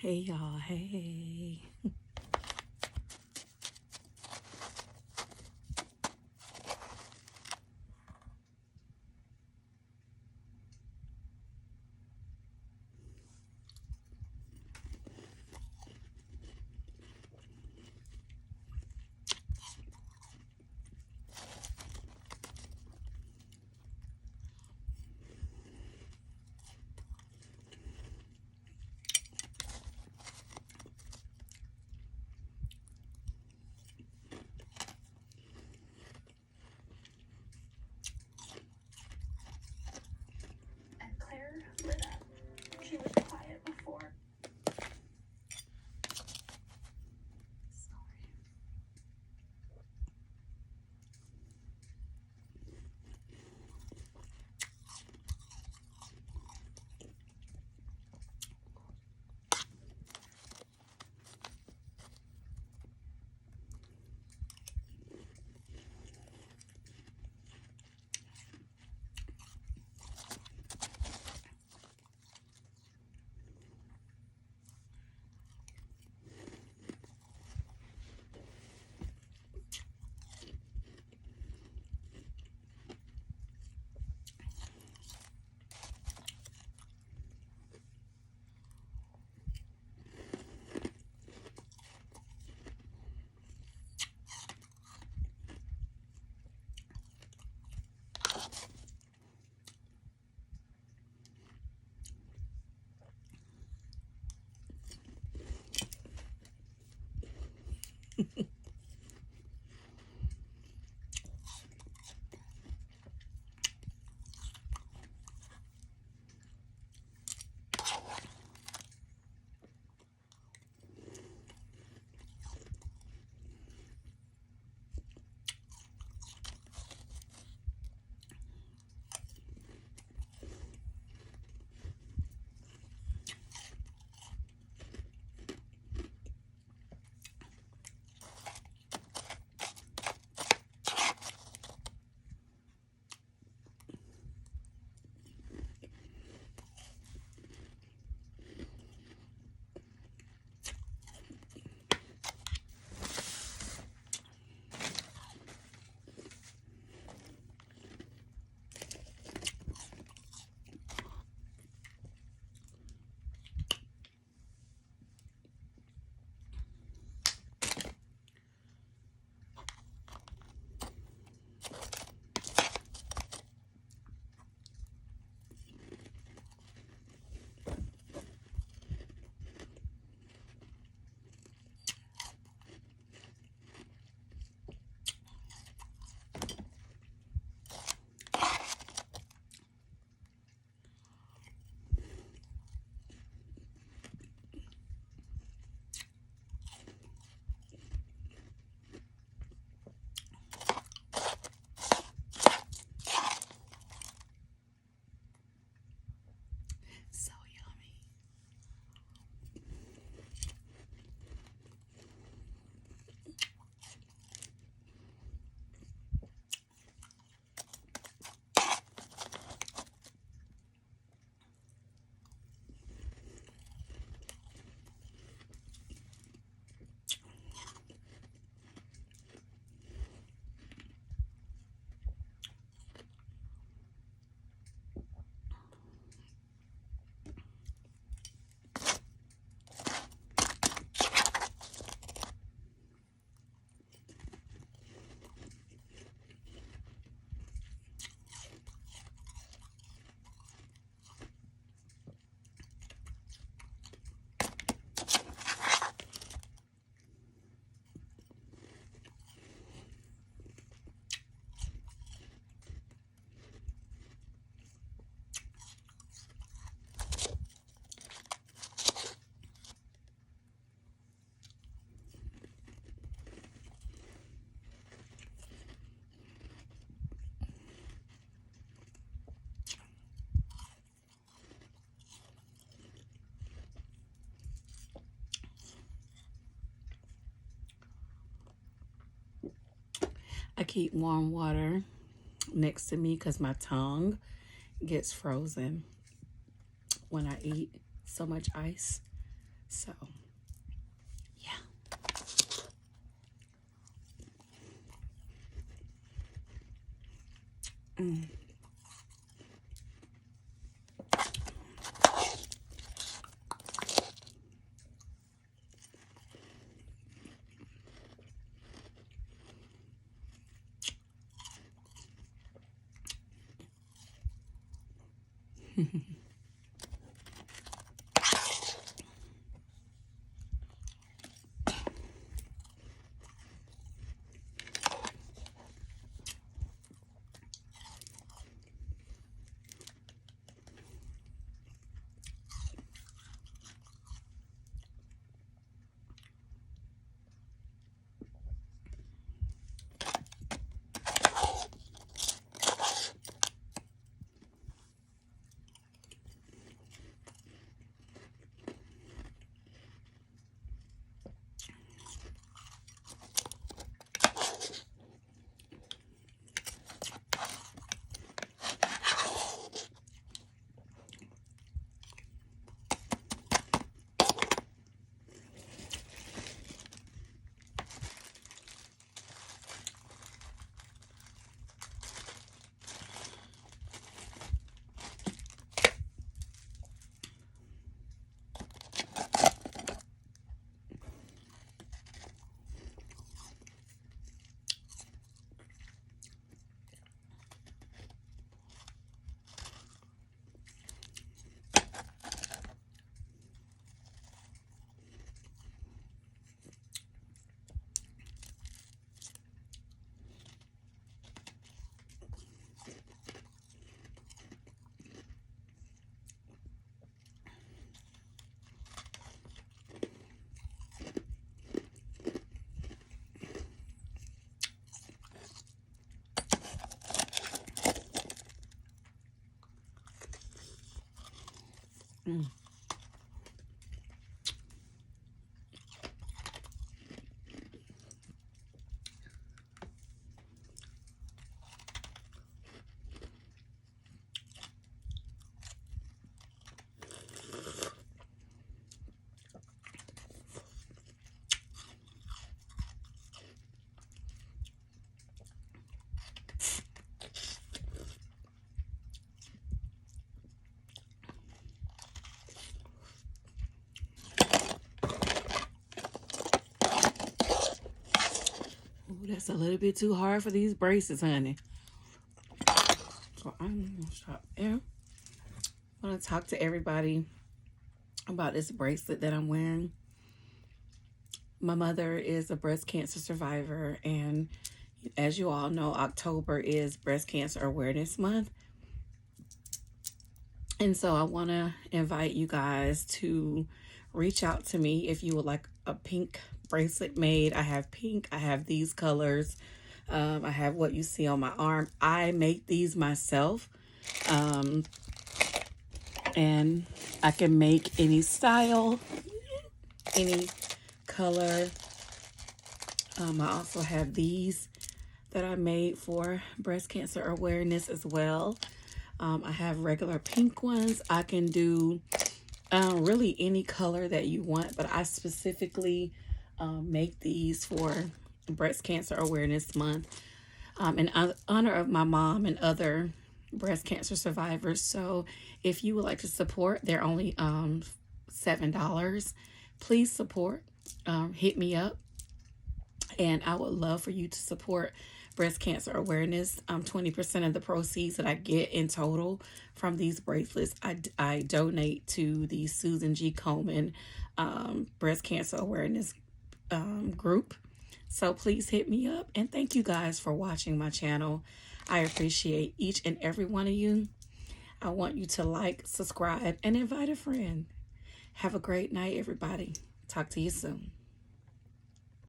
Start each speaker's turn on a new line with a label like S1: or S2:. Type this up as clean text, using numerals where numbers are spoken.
S1: Hey y'all, hey.
S2: And Claire lit up. She was quiet before. Sorry. So yummy. I keep warm water next to me because my tongue gets frozen when I eat so much ice.
S1: So, yeah. Mm. Ooh, that's a little bit too hard for these braces, honey. So I'm gonna stop there. I want to talk to everybody about this bracelet that I'm wearing. My mother is a breast cancer survivor, and as you all know, October is Breast Cancer Awareness Month. And so I want to invite you guys to reach out to me if you would like a pink bracelet made. I have pink, I have these colors, I have what you see on my arm. I make these myself, and I can make any style, any color. I also have these that I made for breast cancer awareness as well. I have regular pink ones. I can do really any color that you want, but I specifically make these for Breast Cancer Awareness Month in honor of my mom and other breast cancer survivors. So if you would like to support, they're only $7. Please support. Hit me up, and I would love for you to support breast cancer awareness. 20% of the proceeds that I get in total from these bracelets, I donate to the Susan G. Komen breast cancer awareness group. So please hit me up, and thank you guys for watching my channel. I appreciate each and every one of you. I want you to like, subscribe, and invite a friend. Have a great night, everybody. Talk to you soon.